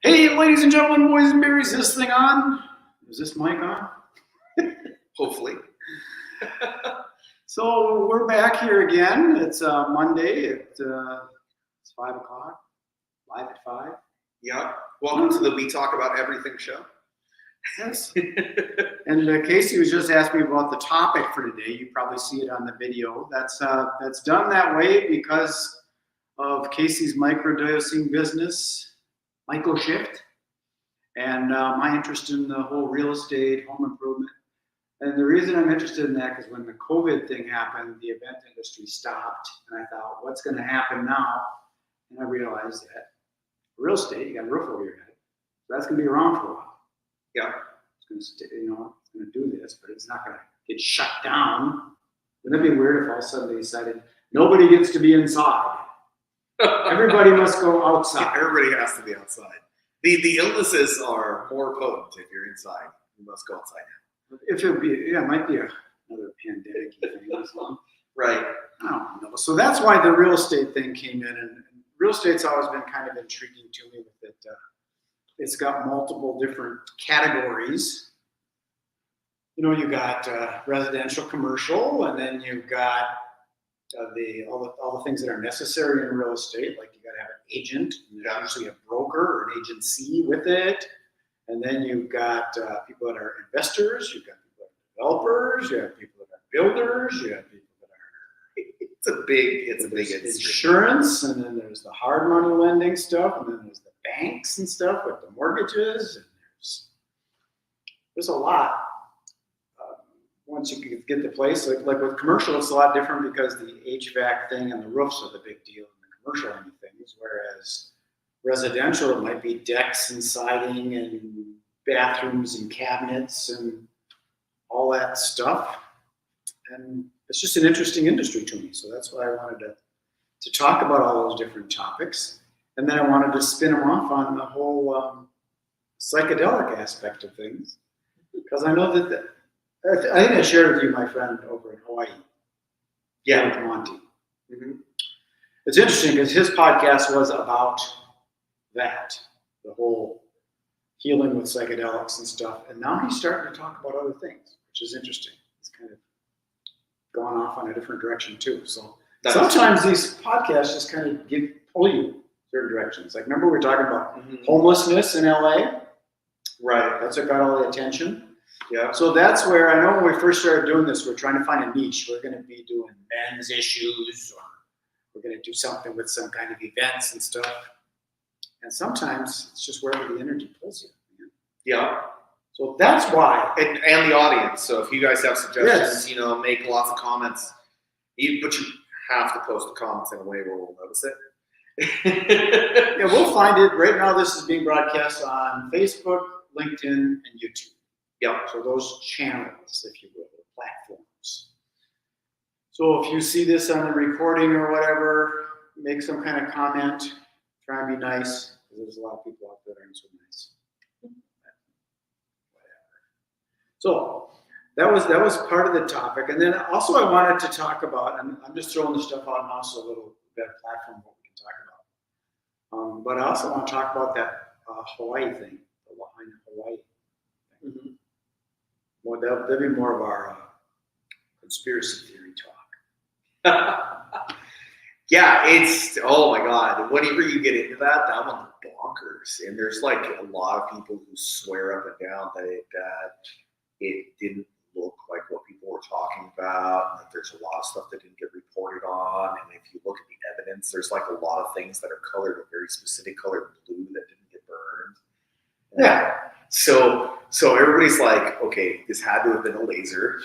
Hey, ladies and gentlemen, boys and berries, is this thing on? Is this mic on? Hopefully. So we're back here again. It's Monday. It's 5 o'clock. Live at 5. Yeah. Welcome to the We Talk About Everything show. Yes. And Casey was just asking me about the topic for today. You probably see it on the video. That's done that way because of Casey's microdosing business, MicroShift, and my interest in the whole real estate, home improvement. And the reason I'm interested in that is when the COVID thing happened, the event industry stopped, and I thought, what's going to happen now? And I realized that real estate, you got a roof over your head, so that's going to be around for a while. Yeah. It's going to stay, it's going to do this, but it's not going to get shut down. Wouldn't it be weird if all of a sudden they decided nobody gets to be inside? Everybody must go outside. Everybody has to be outside. The illnesses are more potent if you're inside. You must go outside now. If it would be, it might be another pandemic thing. Right. I don't know. So that's why the real estate thing came in, and real estate's always been kind of intriguing to me with it. It's got multiple different categories. You got residential, commercial, and then you've got all the things that are necessary in real estate, like you got to have an agent, and there's usually a broker or an agency with it. And then you've got people that are investors, you've got people that are developers, you have people that are builders, you have people that are it's a big industry. Insurance, and then there's the hard money lending stuff, and then there's the banks and stuff with the mortgages, and there's a lot. Once you get the place, like with commercial, it's a lot different because the HVAC thing and the roofs are the big deal in the commercial end of things, whereas residential, it might be decks and siding and bathrooms and cabinets and all that stuff. And it's just an interesting industry to me. So that's why I wanted to talk about all those different topics. And then I wanted to spin them off on the whole psychedelic aspect of things. Because I know that I think I shared with you my friend over in Hawaii. Yeah. With Monty. Mm-hmm. It's interesting because his podcast was about that, the whole healing with psychedelics and stuff. And now he's starting to talk about other things, which is interesting. He's kind of gone off on a different direction too. So sometimes these podcasts just kind of pull you certain directions. Like remember we were talking about homelessness in LA? Right. That's what got all the attention. Yeah. So that's where I know when we first started doing this, we're trying to find a niche. We're going to be doing men's issues, or we're going to do something with some kind of events and stuff. And sometimes it's just wherever the energy pulls you. Yeah. So that's why. And the audience. So if you guys have suggestions, make lots of comments. But you have to post the comments in a way where we'll notice it. Yeah, we'll find it. Right now, this is being broadcast on Facebook, LinkedIn, and YouTube. Yeah. So those channels, if you will, or platforms. So if you see this on the recording or whatever, make some kind of comment. Try and be nice, because there's a lot of people out there that aren't so nice. Whatever. So that was part of the topic, and then also I wanted to talk about. I'm just throwing this stuff out now, so a little bit of platform what we can talk about. But I also want to talk about that Hawaii thing, the Lahaina Hawaii thing. Mm-hmm. Well, that'll be more of our conspiracy theory talk. Yeah, it's, oh my God. Whenever you get into that one's bonkers. And there's like a lot of people who swear up and down that it didn't look like what people were talking about, and that there's a lot of stuff that didn't get reported on. And if you look at the evidence, there's like a lot of things that are colored a very specific color blue that didn't get burned. Yeah. So everybody's like, okay, this had to have been a laser.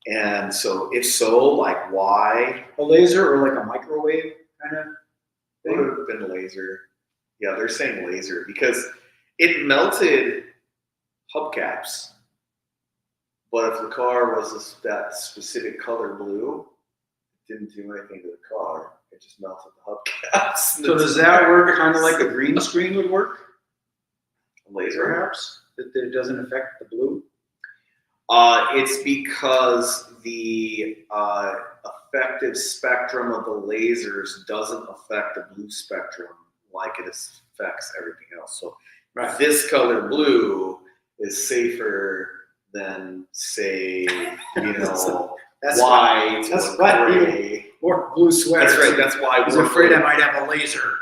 And so if so, like why? A laser or like a microwave kind of thing? It would have been a laser. Yeah, they're saying laser because it melted hubcaps. But if the car was that specific color blue, it didn't do anything to the car. It just melted the hubcaps. So does that work kind of like a green screen would work? A laser? Perhaps? That it doesn't affect the blue? It's because the effective spectrum of the lasers doesn't affect the blue spectrum like it affects everything else. So Right. This color blue is safer than, say, That's white that's or why gray. Or blue sweaters. That's right. That's why I was afraid I might have a laser.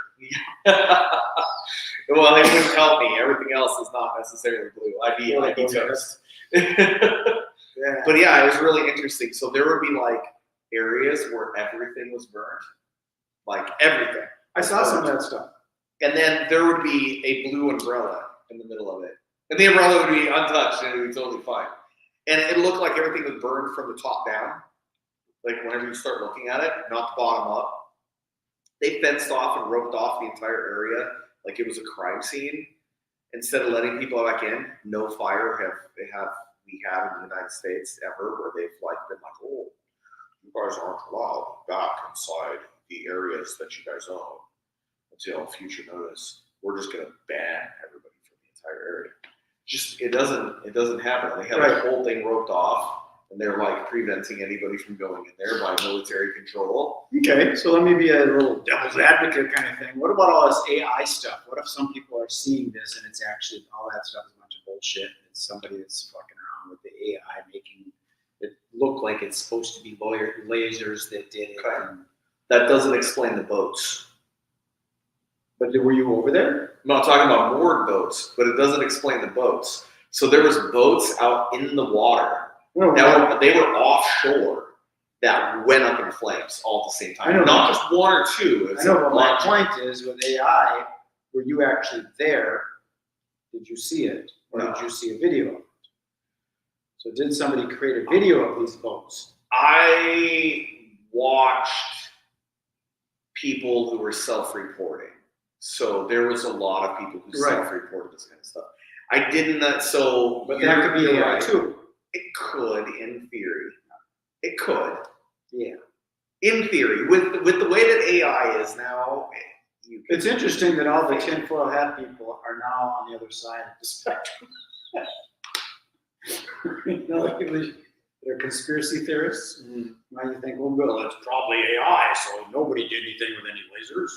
Well, it wouldn't help me. Everything else is not necessarily blue. I'd be toast. Yeah. But yeah, it was really interesting. So there would be like areas where everything was burned, like everything. I saw some of that stuff. And then there would be a blue umbrella in the middle of it. And the umbrella would be untouched and it would be totally fine. And it looked like everything was burned from the top down. Like whenever you start looking at it, not the bottom up. They fenced off and roped off the entire area like it was a crime scene. Instead of letting people back in, no fire we have in the United States ever, where they've like been like, oh, you guys aren't allowed back inside the areas that you guys own until future notice. We're just gonna ban everybody from the entire area. Just it doesn't happen. They have Right. the whole thing roped off. And they're like preventing anybody from going in there by military control. Okay, so let me be a little devil's advocate kind of thing. What about all this AI stuff? What if some people are seeing this and it's actually all that stuff is a bunch of bullshit? It's somebody that's fucking around with the AI making it look like it's supposed to be lasers that did it. Okay. That doesn't explain the boats. But were you over there? I'm not talking about moored boats, but it doesn't explain the boats. So there was boats out in the water. No, They were offshore that went up in flames all at the same time. I know. Not just one or two. I know, but my point is with AI, were you actually there? Did you see it? Or No. did you see a video of it? So did somebody create a video of these boats? I watched people who were self-reporting. So there was a lot of people who Right. self-reported this kind of stuff. I didn't, so. But that could be you're AI right. too. It could, in theory. It could. Yeah. In theory. With the way that AI is now, you could. It's interesting that all the tinfoil hat people are now on the other side of the spectrum. They're conspiracy theorists. Why do you think, well, it's probably AI, so nobody did anything with any lasers?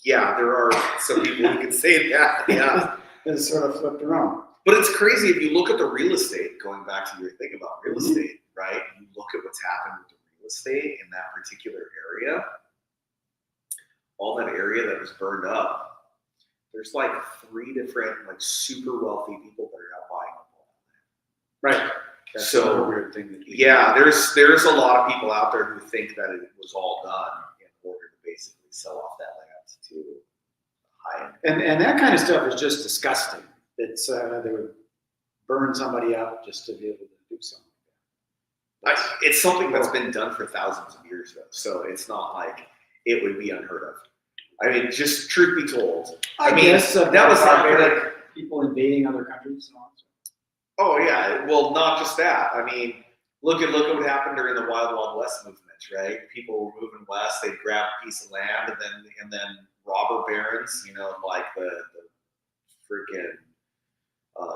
Yeah, there are some people who can say that. Yeah. It's sort of flipped around. But it's crazy if you look at the real estate, going back to your thing about real estate, right? You look at what's happened with the real estate in that particular area, all that area that was burned up, there's like 3 different, like super wealthy people that are now buying up all that land. Right. That's So, another weird thing. Yeah, there's a lot of people out there who think that it was all done in order to basically sell off that land to high end. And that kind of stuff is just disgusting. It's they would burn somebody up just to be able to do something. It's something that's been done for thousands of years, though. So it's not like it would be unheard of. I mean, just truth be told, I guess that was barbaric people invading other countries and all that. Oh yeah, well, not just that. I mean, look at what happened during the Wild Wild West movement, right? People were moving west, they'd grab a piece of land, and then robber barons, like the freaking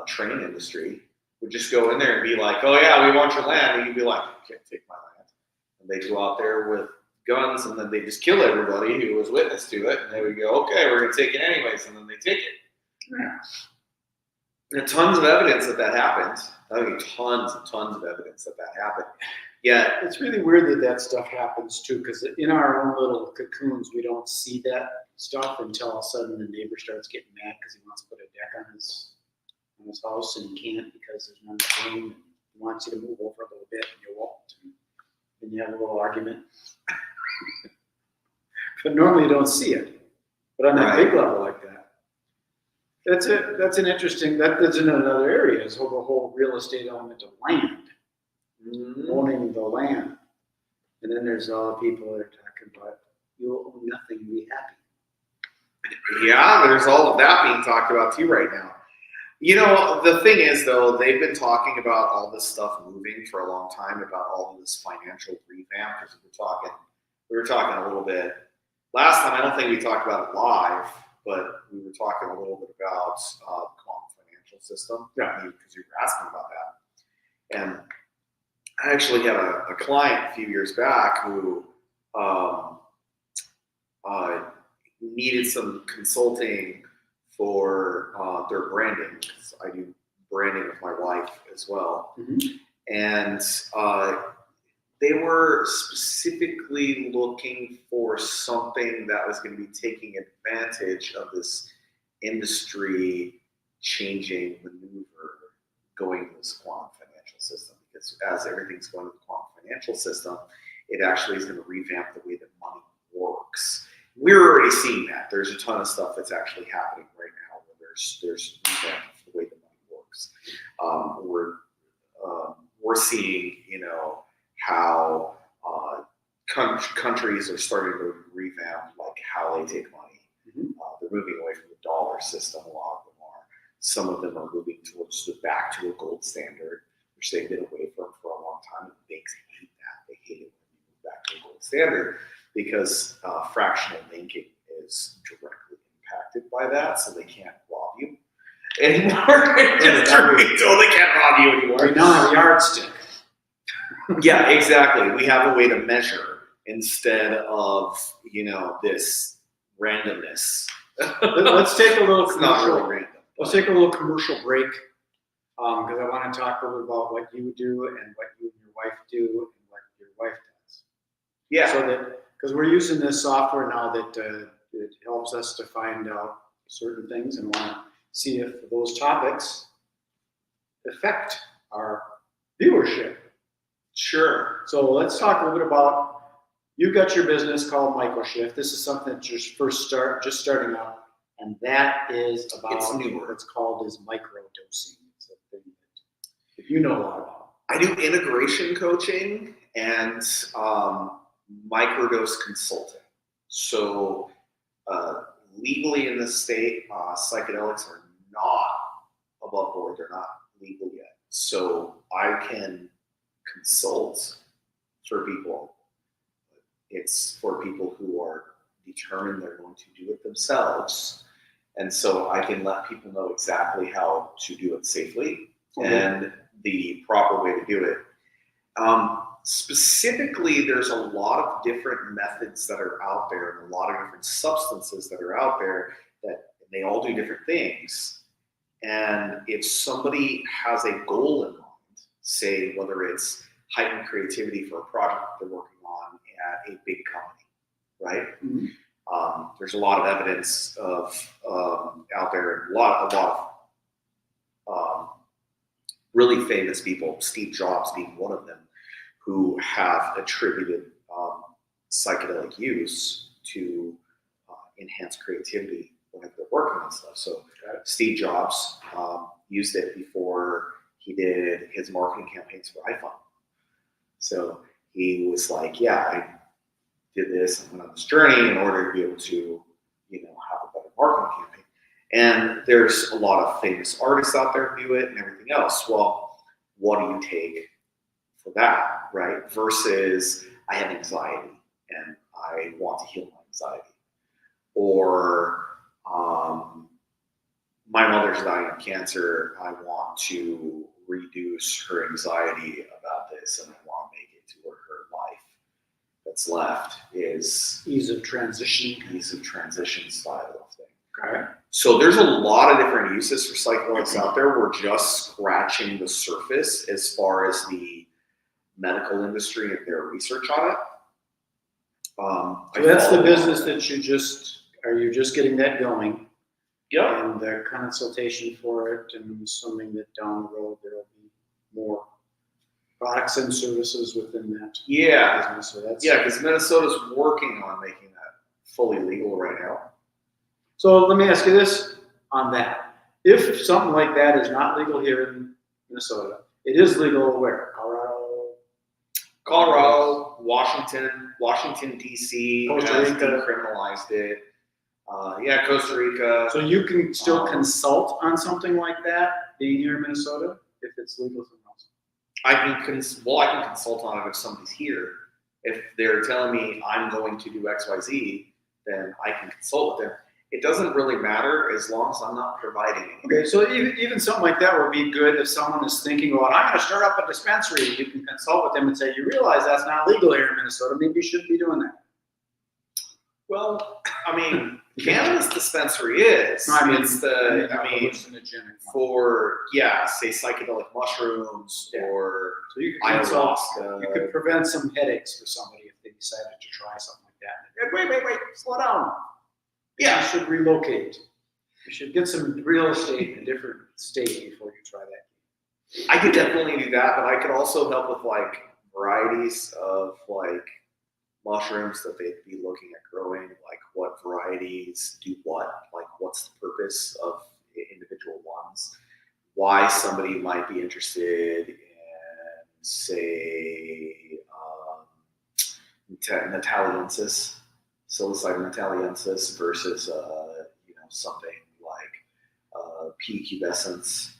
train industry, would just go in there and be like, oh yeah, we want your land, and you'd be like, you can't take my land. And they'd go out there with guns, and then they just kill everybody who was witness to it, and they would go, okay, we're going to take it anyways, and then they take it. Yeah. There are tons of evidence that happened. I mean, tons and tons of evidence that happened. Yeah, It's really weird that stuff happens too, because in our own little cocoons, we don't see that stuff until all of a sudden the neighbor starts getting mad because he wants to put a deck on his house and he can't because there's none to room. He wants you to move over a little bit and you won't. And you have a little argument. But normally you don't see it. But on that big level like that, that's an interesting, that's in another area, is the whole real estate element of land. Owning the land. And then there's all the people that are talking about, you'll own nothing, be happy. Yeah, there's all of that being talked about too right now. The thing is, though, they've been talking about all this stuff moving for a long time, about all of this financial revamp, because we were talking a little bit last time. I don't think we talked about it live, but we were talking a little bit about the quantum financial system. Yeah. Because you were asking about that. And I actually had a client a few years back who needed some consulting for their branding. I do branding with my wife as well. And they were specifically looking for something that was going to be taking advantage of this industry changing maneuver going to this quantum financial system. Because as everything's going to the quantum financial system, it actually is going to revamp the way that money works. We're already seeing that. There's a ton of stuff that's actually happening right now where there's revamp of the way that money works. We're seeing, how countries are starting to revamp like how they take money. They're moving away from the dollar system. A lot of them are. Some of them are moving towards back to a gold standard, which they've been away from for a long time. And banks hate that. They hate it when you move back to a gold standard because fractional banking is directly impacted by that, so they can't rob you anymore. They can't rob you anymore. We now have a yardstick. Yeah, exactly. We have a way to measure instead of, this randomness. Let's take a little It's not commercial. really random. Let's take a little commercial break because I want to talk a little about what you do and what you and your wife do and what your wife does. Yeah. So that because we're using this software now that it helps us to find out certain things and want to see if those topics affect our viewership. Sure. So let's talk a little bit about, you've got your business called MicroShift. This is something that you're just starting out, and that is about It's newer. what's called is microdosing. It's a thing that you know a lot about. I do integration coaching and microdose consulting. So legally in this state, psychedelics are not above board. They're not legal yet. So I can consult for people. It's for people who are determined they're going to do it themselves. And so I can let people know exactly how to do it safely and the proper way to do it. Specifically, there's a lot of different methods that are out there and a lot of different substances that are out there that they all do different things. And if somebody has a goal in mind, say whether it's heightened creativity for a project that they're working on at a big company, right? There's a lot of evidence of out there, a lot of really famous people, Steve Jobs being one of them, who have attributed psychedelic use to enhance creativity whenever they're working on stuff. So Steve Jobs used it before he did his marketing campaigns for iPhone. So he was like, yeah, I did this and went on this journey in order to be able to, have a better marketing campaign. And there's a lot of famous artists out there who do it and everything else. Well, what do you take for that, right? Versus I have anxiety and I want to heal my anxiety. Or my mother's dying of cancer. I want to reduce her anxiety about this and I want to make it to where her life that's left is Ease of transition style of thing. Okay. So there's a lot of different uses for psychedelics out there. We're just scratching the surface as far as the medical industry and their research on it. So that's the business that you're just getting that going. Yeah. And the consultation for it, and I'm assuming that down the road there will be more products and services within that business. So that's because Minnesota's working on making that fully legal right now. So let me ask you this on that. If something like that is not legal here in Minnesota, it is legal where? Colorado, Washington, D.C. Costa has Rica. decriminalized it. Costa Rica. So you can still consult on something like that being here in Minnesota if it's legal somewhere else? I can consult on it if somebody's here. If they're telling me I'm going to do X, Y, Z, then I can consult with them. It doesn't really matter as long as I'm not providing anything. Okay, so even something like that would be good if someone is thinking, well, I'm going to start up a dispensary. You can consult with them and say, you realize that's not legal here in Minnesota. Maybe you shouldn't be doing that. Well, I mean, Cannabis dispensary is. No, I mean, it's hallucinogenic for, say psychedelic mushrooms or so you could ayahuasca. You could prevent some headaches for somebody if they decided to try something like that. Wait, slow down. Yeah. You should relocate. You should get some real estate in a different state before you try that. I could definitely do that, but I could also help with like varieties of like mushrooms that they'd be looking at growing, like what varieties do what, like what's the purpose of individual ones, why somebody might be interested in, say, Nataliensis, psilocybin Nataliensis versus, something like P. pubescens,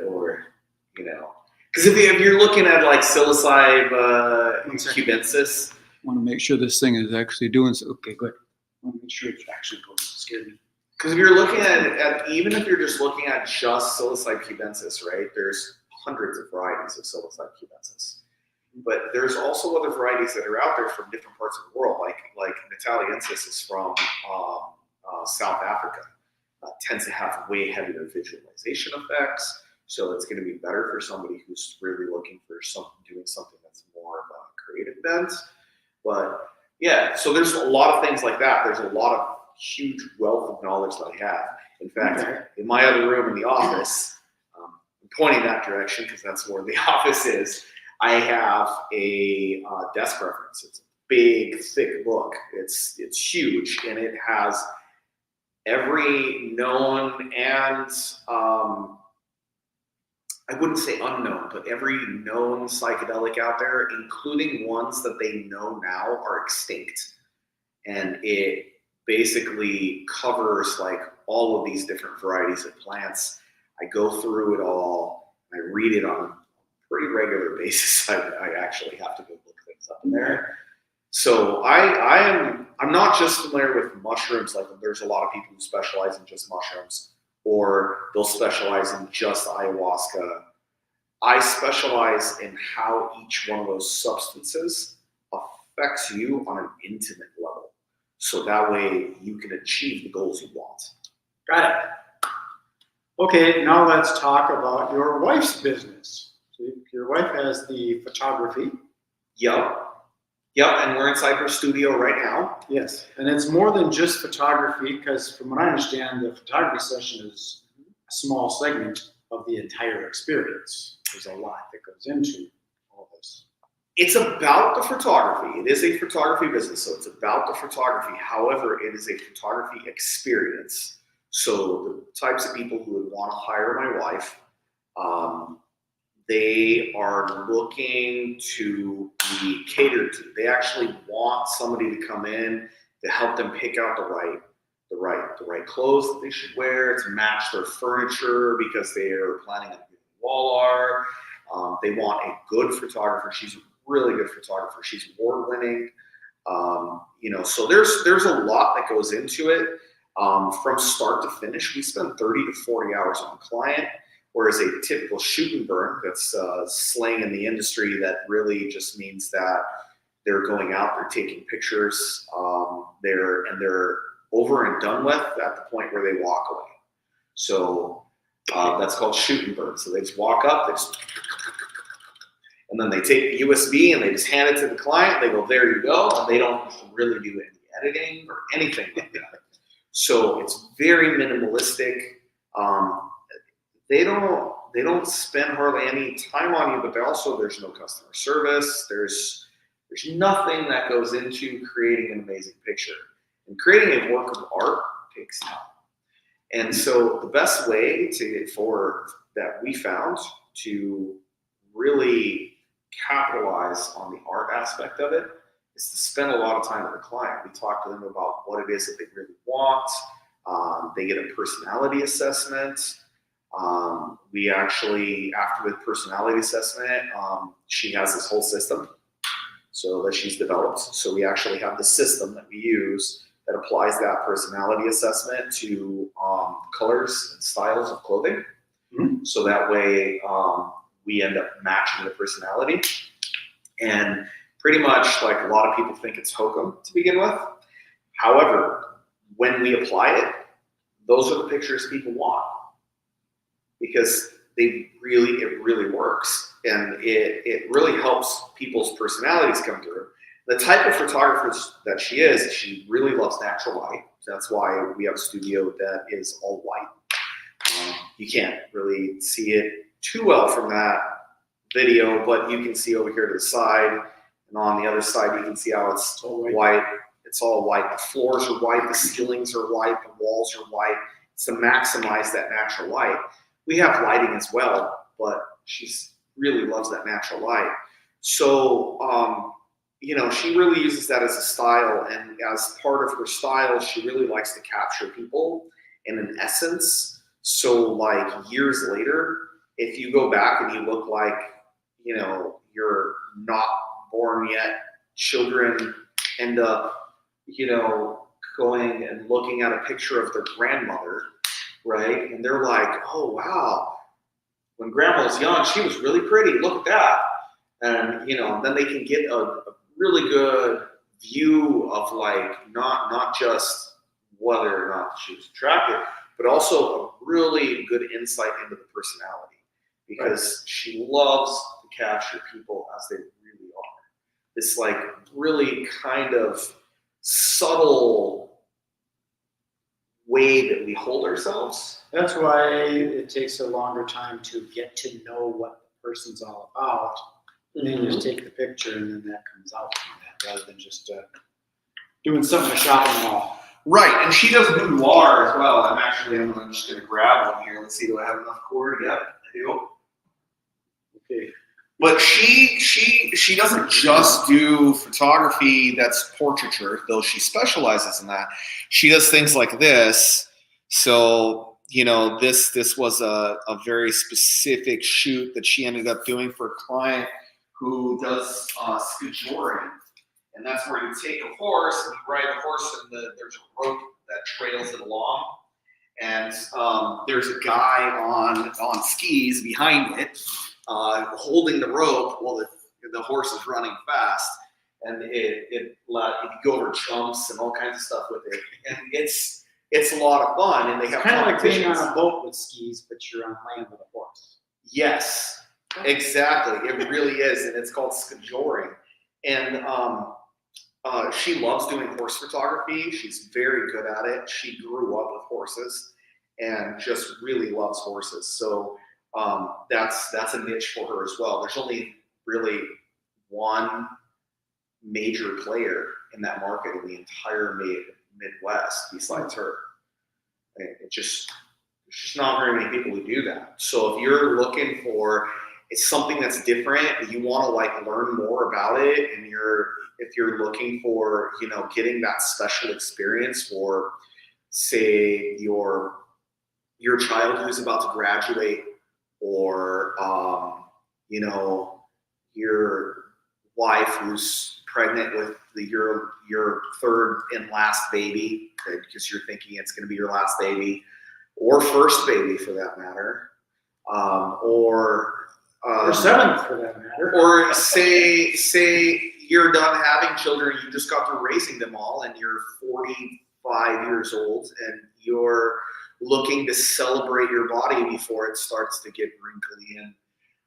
or, because if you're looking at like psilocybe cubensis, I want to make sure this thing is actually doing so. Okay, good. I want to make sure it's actually going. It scared me. because if you're looking at even if you're just looking at just psilocybe cubensis, right? There's hundreds of varieties of psilocybe cubensis, but there's also other varieties that are out there from different parts of the world. Like Nataliensis is from South Africa. Tends to have way heavier visualization effects. So it's going to be better for somebody who's really looking for doing something that's more of a creative bent. But yeah, so there's a lot of things like that. There's a lot of huge wealth of knowledge that I have. In fact, in my other room in the office, I'm pointing that direction because that's where the office is. I have a desk reference. It's a big, thick book. It's huge, and it has every known and I wouldn't say unknown, but every known psychedelic out there, including ones that they know now are extinct. And it basically covers like all of these different varieties of plants. I go through it all. I read it on a pretty regular basis. I actually have to go look things up in there. So I'm not just familiar with mushrooms. Like there's a lot of people who specialize in just mushrooms, or they'll specialize in just ayahuasca. I specialize in how each one of those substances affects you on an intimate level. So that way you can achieve the goals you want. Got it. Okay, now let's talk about your wife's business. So your wife has the photography. Yep, and we're inside her studio right now. Yes, and it's more than just photography, because from what I understand, the photography session is a small segment of the entire experience. There's a lot that goes into all this. It's about the photography. It is a photography business, so it's about the photography. However, it is a photography experience. So the types of people who would want to hire my wife, they are looking to be catered to. They actually want somebody to come in to help them pick out the right clothes that they should wear, to match their furniture because they are planning on doing wall art. They want a good photographer. She's a really good photographer. She's award-winning. So there's a lot that goes into it. From start to finish, we spend 30 to 40 hours on a client. Whereas a typical shoot and burn, that's slang in the industry, that really just means that they're going out, they're taking pictures, they're over and done with at the point where they walk away. So that's called shoot and burn. So they just walk up, and then they take the USB and they just hand it to the client. They go, there you go, and they don't really do any editing or anything like that. So it's very minimalistic. They don't spend hardly any time on you, but there's no customer service. There's nothing that goes into creating an amazing picture. And creating a work of art takes time. And so the best way that we found to really capitalize on the art aspect of it is to spend a lot of time with the client. We talk to them about what it is that they really want. They get a personality assessment. We actually, after the personality assessment, she has this whole system that she's developed. So we actually have the system that we use that applies that personality assessment to colors and styles of clothing. Mm-hmm. So that way we end up matching the personality. And pretty much, like, a lot of people think it's hokum to begin with. However, when we apply it, those are the pictures people want because it really works, and it really helps people's personalities come through. The type of photographer that she really loves natural light. That's why we have a studio that is all white. You can't really see it too well from that video, but you can see over here to the side, and on the other side you can see how it's all white. It's all white. The floors are white, the ceilings are white, the walls are white. It's to maximize that natural light. We have lighting as well, but she really loves that natural light. So, she really uses that as a style, and as part of her style, she really likes to capture people in an essence. So like years later, if you go back and you look like, you're not born yet, children end up, going and looking at a picture of their grandmother, right? And they're like, oh, wow, when grandma was young, she was really pretty. Look at that. And, then they can get a really good view of like, not just whether or not she was attractive, but also a really good insight into the personality, because she loves to capture people as they really are. This like really kind of subtle way that we hold ourselves. That's why it takes a longer time to get to know what the person's all about. And then you just take the picture and then that comes out from that, rather than just doing something at a shopping mall. Right, and she does boudoir as well. I'm just going to grab one here. Let's see, do I have enough cord? Yep, I do. Okay. But she doesn't just do photography that's portraiture, though she specializes in that. She does things like this. So, this was a very specific shoot that she ended up doing for a client who does scheduling. And that's where you take a horse and you ride the horse, and there's a rope that trails it along. And there's a guy on skis behind it, holding the rope while the horse is running fast. And you go over jumps and all kinds of stuff with it. And it's a lot of fun. And they have kind of like being on a boat with skis, but you're on land with a horse. Yes, exactly. It really is. And it's called scheduling. And she loves doing horse photography. She's very good at it. She grew up with horses and just really loves horses. So that's a niche for her as well. There's only really one major player in that market in the entire Midwest besides her. There's just not very many people who do that. So if you're looking for something that's different, you want to like learn more about it, and if you're looking for, getting that special experience for, say, your child who's about to graduate, or, your wife who's pregnant with your third and last baby, because you're thinking it's going to be your last baby, or first baby for that matter, or seventh for that matter. Or say you're done having children, you just got through raising them all, and you're 45 years old, and you're looking to celebrate your body before it starts to get wrinkly and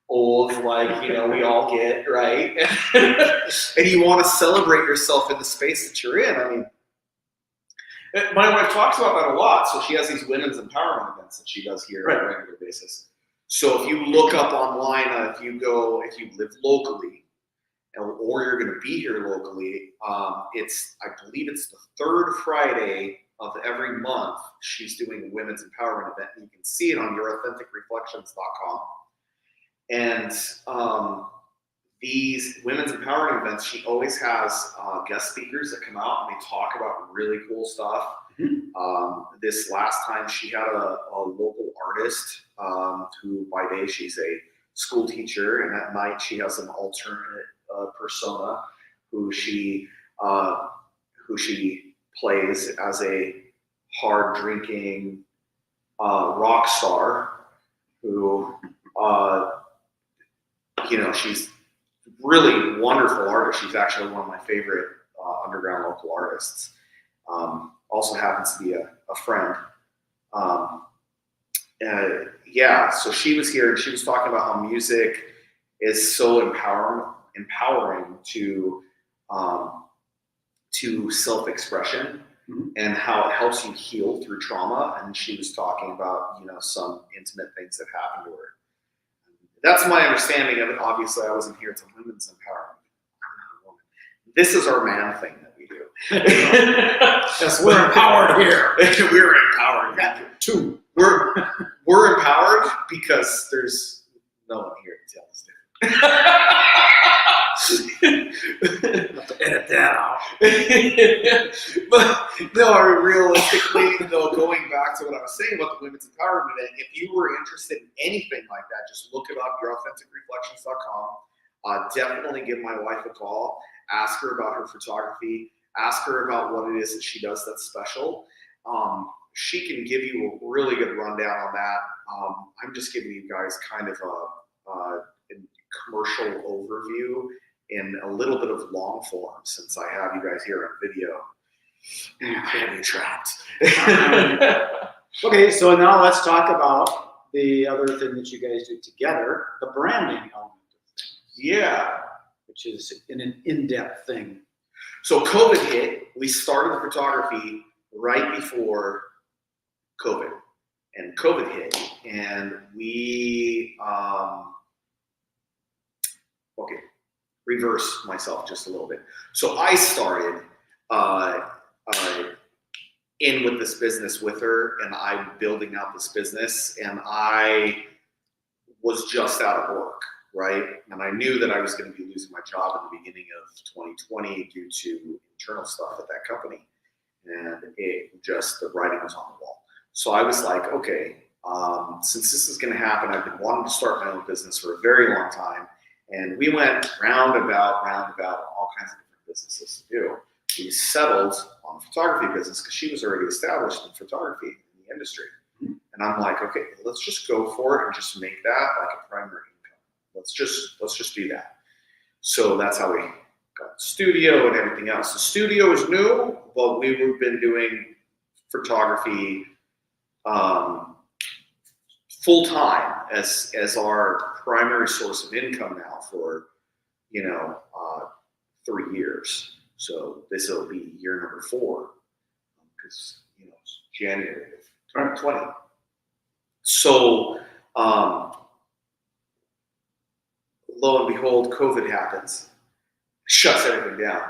old, like we all get, right? And you want to celebrate yourself in the space that you're in. I mean, my wife talks about that a lot. So she has these women's empowerment events that she does here on a regular basis. So if you look up online, if you live locally, or you're going to be here locally, I believe it's the third Friday of every month, she's doing a women's empowerment event. And you can see it on yourauthenticreflections.com. And these women's empowering events, she always has guest speakers that come out and they talk about really cool stuff. This last time she had a local artist who by day she's a school teacher, and at night she has an alternate persona who she plays as a hard drinking rock star who she's really wonderful artist. She's actually one of my favorite underground local artists. also happens to be a friend. So she was here and she was talking about how music is so empowering to self-expression, and how it helps you heal through trauma. And she was talking about, some intimate things that happened to her. That's my understanding of it. Obviously, I wasn't here to women's empowerment. I'm not a woman. This is our man thing that we do. Yes, we're empowered here. We're empowered. Too. We're empowered because there's no one here to tell us different. Have to edit that out. But no, realistically, going back to what I was saying about the women's empowerment, if you were interested in anything like that, just look it up, yourauthenticreflections.com. Definitely give my wife a call. Ask her about her photography. Ask her about what it is that she does that's special. She can give you a really good rundown on that. I'm just giving you guys kind of a commercial overview in a little bit of long form, since I have you guys here on video. I have you trapped. Okay, so now let's talk about the other thing that you guys do together, the branding element of things. Yeah. Which is an in-depth thing. So COVID hit. We started the photography right before COVID. And COVID hit. And we, reverse myself just a little bit. So I started in with this business with her, and I'm building out this business, and I was just out of work, right? And I knew that I was going to be losing my job in the beginning of 2020 due to internal stuff at that company. And the writing was on the wall. So I was like, okay, since this is going to happen, I've been wanting to start my own business for a very long time. And we went roundabout, all kinds of different businesses to do. We settled on the photography business because she was already established in photography in the industry. And I'm like, okay, let's just go for it and just make that like a primary income. Let's just do that. So that's how we got the studio and everything else. The studio is new, but we've been doing photography full time as our primary source of income now for 3 years. So this will be year number 4 because it's January of 2020. So lo and behold, COVID happens, shuts everything down.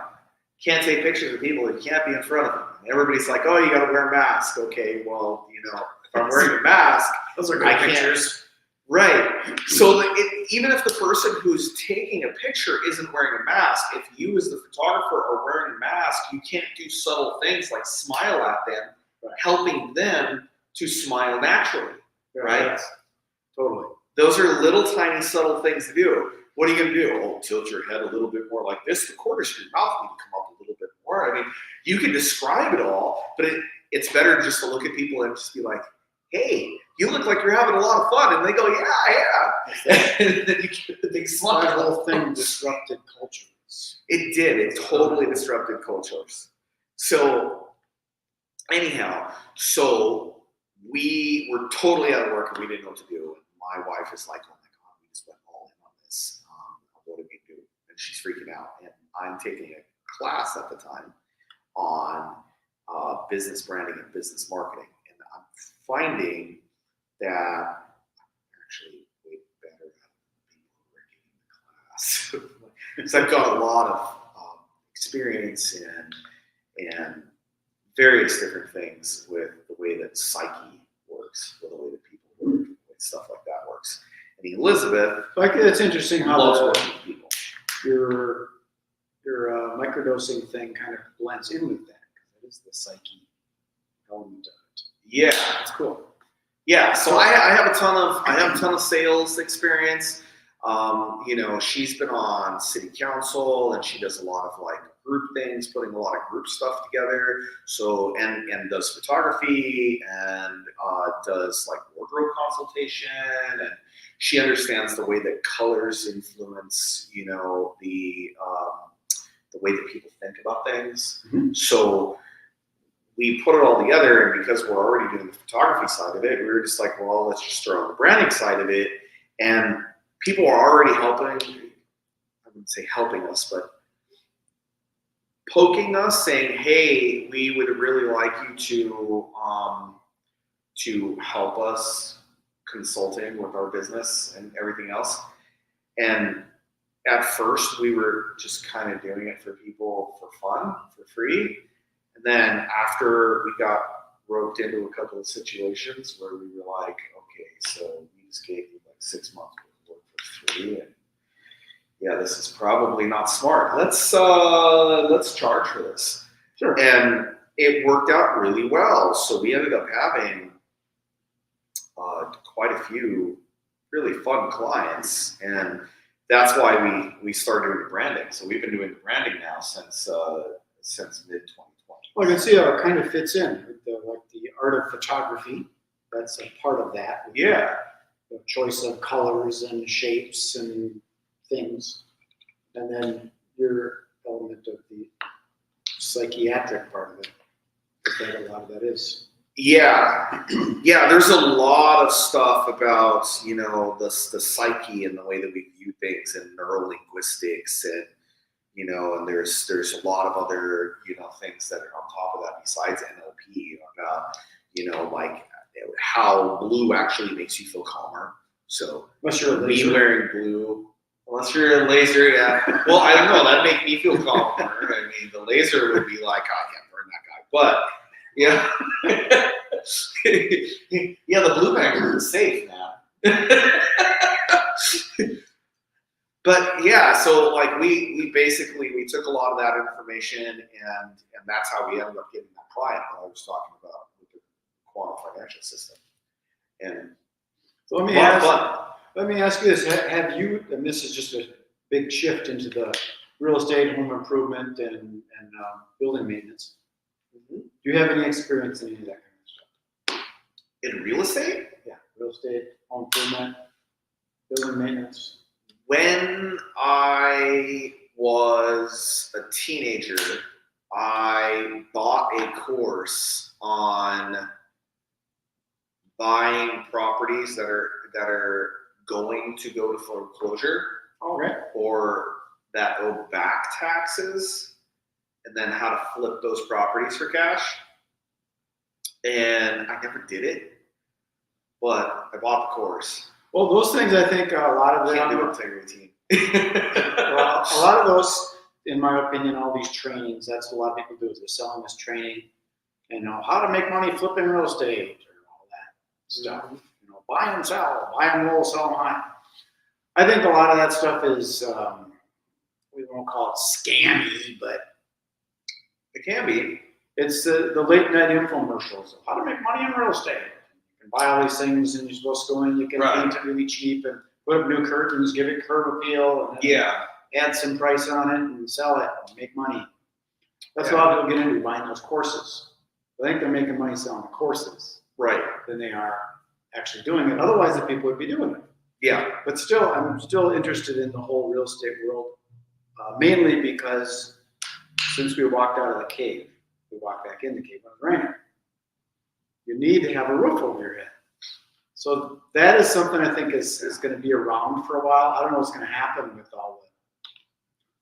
Can't take pictures of people. You can't be in front of them. Everybody's like, "Oh, you got to wear a mask." Okay, well, if I'm wearing a mask, those are good pictures. Right. So even if the person who's taking a picture isn't wearing a mask, if you as the photographer are wearing a mask, you can't do subtle things like smile at them, helping them to smile naturally. Right? Yes. Totally. Those are little tiny subtle things to do. What are you going to do? Oh, tilt your head a little bit more like this. The corners of your mouth need to come up a little bit more. I mean, you can describe it all, but it's better just to look at people and just be like, "Hey, you look like you're having a lot of fun." And they go, "Yeah." And then you get the big smile. The whole thing disrupted cultures. It did. It totally disrupted cultures. So anyhow, we were totally out of work and we didn't know what to do. And my wife is like, "Oh my God, we just went all in on this. What do we do?" And she's freaking out. And I'm taking a class at the time on business branding and business marketing. And I'm finding that I'm actually way better than people who are giving the class. Because I've got a lot of experience and various different things with the way that psyche works, with the way that people work, the way stuff like that works. And Elizabeth, it's interesting how loves working with people. Your microdosing thing kind of blends in with that because it is the psyche element of it. Yeah, it's cool. Yeah, so I have a ton of sales experience. She's been on city council and she does a lot of like group things, putting a lot of group stuff together. So and does photography and does like wardrobe consultation, and she understands the way that colors influence, the way that people think about things. Mm-hmm. So we put it all together, and because we're already doing the photography side of it, we were just like, well, let's just throw in the branding side of it. And people are already helping, I wouldn't say helping us, but poking us, saying, hey, we would really like you to help us consulting with our business and everything else. And at first, we were just kind of doing it for people for fun, for free. And then after we got roped into a couple of situations where we were like, okay, so we just gave you like 6 months worth of work for free, and yeah, this is probably not smart. Let's charge for this. Sure. And it worked out really well. So we ended up having quite a few really fun clients, and that's why we started doing the branding. So we've been doing the branding now since mid 2020. Well, I can see how it kind of fits in with the art of photography. That's a part of that. Yeah. The choice of colors and shapes and things, and then your element of the psychiatric part of it. That a lot of that is. Yeah, yeah. There's a lot of stuff about the psyche and the way that we view things, and neurolinguistics, and and there's a lot of other things that are on top of that besides NLP about like how blue actually makes you feel calmer. So Unless you're a me laser. wearing blue, unless you're a laser, yeah. Well, I don't know. That'd make me feel calmer. I mean, the laser would be like, oh, I can't burn that guy. But yeah, yeah, the blue magnet is safe now. But yeah, so like we basically took a lot of that information, and that's how we ended up getting that client that I was talking about with the quantum financial system. And So let me ask you this: have you? And this is just a big shift into the real estate, home improvement, and building maintenance. mm-hmm. Do you have any experience in any of that kind of stuff? In real estate? Yeah, real estate, home improvement, building maintenance. When I was a teenager, I bought a course on buying properties that are going to go to foreclosure, or that owe back taxes, and then how to flip those properties for cash. And I never did it, but I bought the course. Well, those things, I think a lot of them. Can't do it routine. Well, a lot of those, in my opinion, all these trainings, that's what a lot of people do, is they're selling this training, how to make money flipping real estate, or all that stuff. Buy and sell, buy and roll, sell them high. I think a lot of that stuff is, we won't call it scammy, but it can be. It's the late night infomercials of how to make money in real estate. You can buy all these things, and you're supposed to go in, you can paint it really cheap and put up new curtains, give it curb appeal, and then add some price on it and sell it and make money. That's what a lot of people get into, buying those courses. I think they're making money selling the courses, than they are actually doing it. Otherwise, the people would be doing it. Yeah. But still, I'm still interested in the whole real estate world, mainly because since we walked out of the cave, we walked back in the cave when it was raining. You need to have a roof over your head. So that is something I think is going to be around for a while. I don't know what's going to happen with all the,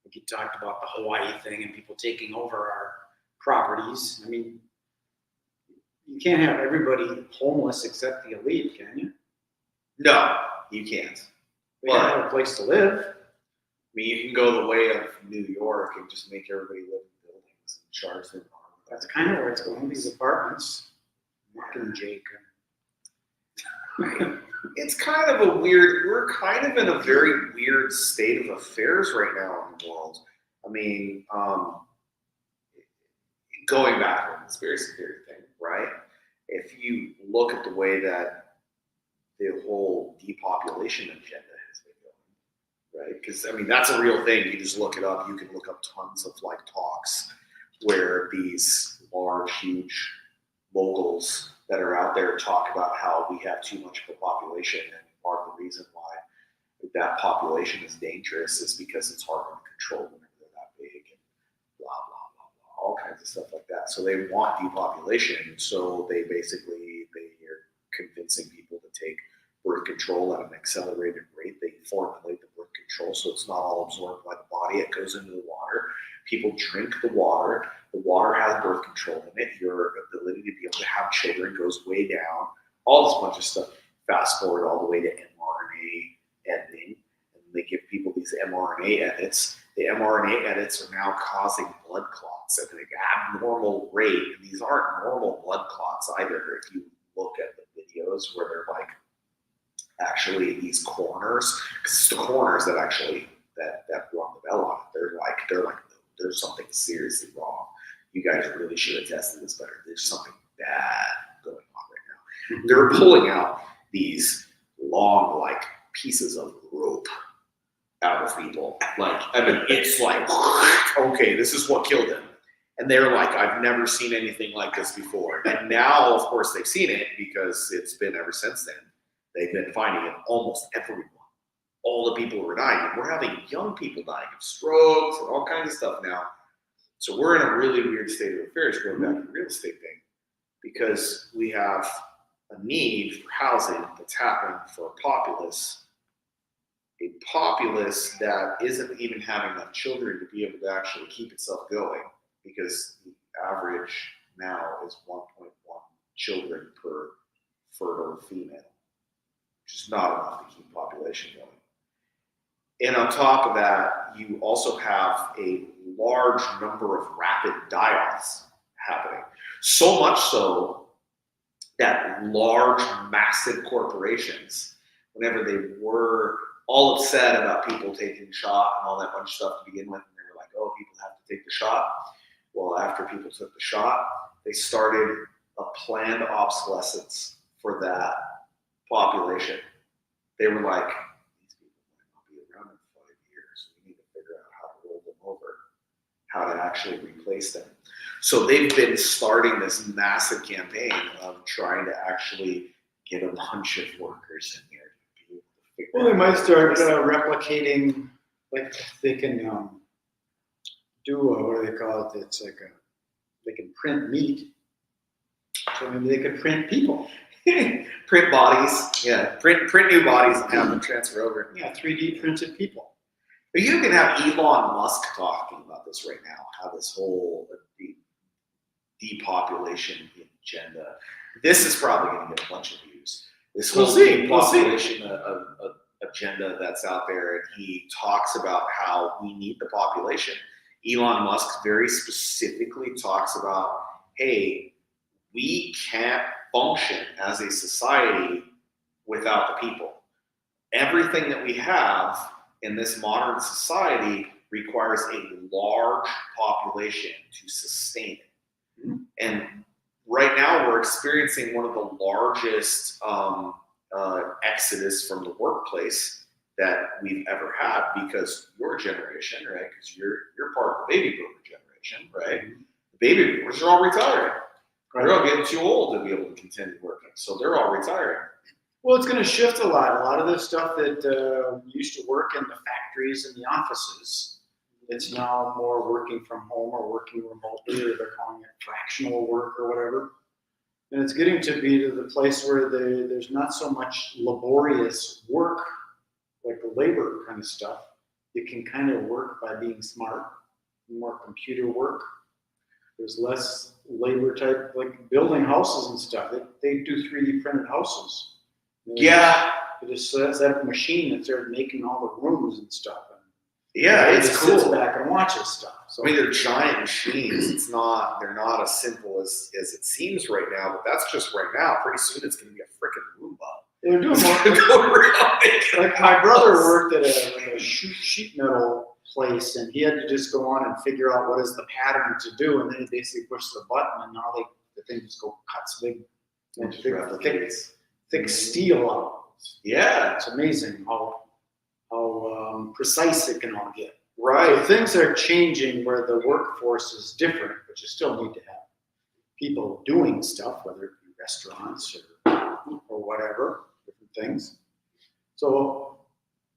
like you talked about the Hawaii thing and people taking over our properties. I mean, you can't have everybody homeless except the elite, can you? No, you can't. They have a place to live. I mean, you can go the way of New York and just make everybody live in buildings and charge them. That's kind of where it's going. These apartments, Mark and Jake. It's kind of a weird. We're kind of in a very weird state of affairs right now in the world. I mean, going back to the conspiracy theory thing, right? If you look at the way that the whole depopulation agenda has been going, right? Because I mean, that's a real thing. You just look it up. You can look up tons of like talks where these large, huge moguls that are out there talk about how we have too much of a population, and part of the reason why that population is dangerous is because it's harder to control whenever they're that big, and blah blah blah blah, all kinds of stuff like that. that. So they want depopulation. So they are convincing people to take birth control at an accelerated rate. They formulate the birth control so it's not all absorbed by the body. It goes into the water. People drink the water. The water has birth control in it. Your ability to be able to have children goes way down. All this bunch of stuff. Fast forward all the way to mRNA editing. And they give people these mRNA edits. The mRNA edits are now causing blood clots at an abnormal rate. And these aren't normal blood clots either. If you look at the videos where they're like actually these corners, because it's the corners that actually that rung the bell on it. They're like, there's something seriously wrong. You guys really should have tested this better. There's something bad going on right now. They're pulling out these long, like, pieces of rope out of people. Like, I mean, it's like, okay, this is what killed him. And they're like, I've never seen anything like this before. And now, of course, they've seen it because it's been ever since then. They've been finding it almost everyone. All the people who are dying. And we're having young people dying of strokes and all kinds of stuff now. So we're in a really weird state of affairs going back to the real estate thing, because we have a need for housing that's happening for a populace that isn't even having enough children to be able to actually keep itself going, because the average now is 1.1 children per fertile female, which is not enough to keep population going. And on top of that, you also have a large number of rapid die-offs happening. So much so that large, massive corporations, whenever they were all upset about people taking the shot and all that bunch of stuff to begin with, and they were like, oh, people have to take the shot. Well, after people took the shot, they started a planned obsolescence for that population. They were like, how to actually replace them. So they've been starting this massive campaign of trying to actually get a bunch of workers in here to be able to figure Well, they might start replicating, like they can do, what do they call it? It's like they can print meat. So maybe they could print people. Print bodies, yeah. Print new bodies and have them transfer over. Yeah, 3D printed people. But you can have Elon Musk talking about this right now, how this whole depopulation agenda, this is probably going to get a bunch of views. This whole depopulation agenda that's out there, and he talks about how we need the population. Elon Musk very specifically talks about, hey, we can't function as a society without the people. Everything that we have in this modern society requires a large population to sustain it. Mm-hmm. And right now we're experiencing one of the largest exodus from the workplace that we've ever had, because your generation, right, because you're part of the baby boomer generation, right? Mm-hmm. The baby boomers are all retiring. Right. They're all getting too old to be able to continue working, so they're all retiring. Well, it's going to shift a lot. A lot of the stuff that used to work in the factories and the offices, it's now more working from home or working remotely, or they're calling it fractional work or whatever. And it's getting to be to the place where there's not so much laborious work, like the labor kind of stuff. You can kind of work by being smart, more computer work. There's less labor type, like building houses and stuff. They do 3D printed houses. Yeah. They just set up a machine and started making all the rooms and stuff. And yeah, it's cool. Sits back and watches stuff. So, I mean, they're giant machines. They're not as simple as it seems right now, but that's just right now. Pretty soon it's going to be a freaking Roomba. They're doing more. Like my brother worked at a sheet metal place, and he had to just go on and figure out what is the pattern to do, and then he basically pushed the button, and now the thing just cuts thick steel out. Yeah, it's amazing how precise it can all get. Right. So things are changing where the workforce is different, but you still need to have people doing stuff, whether it be restaurants or whatever, different things. So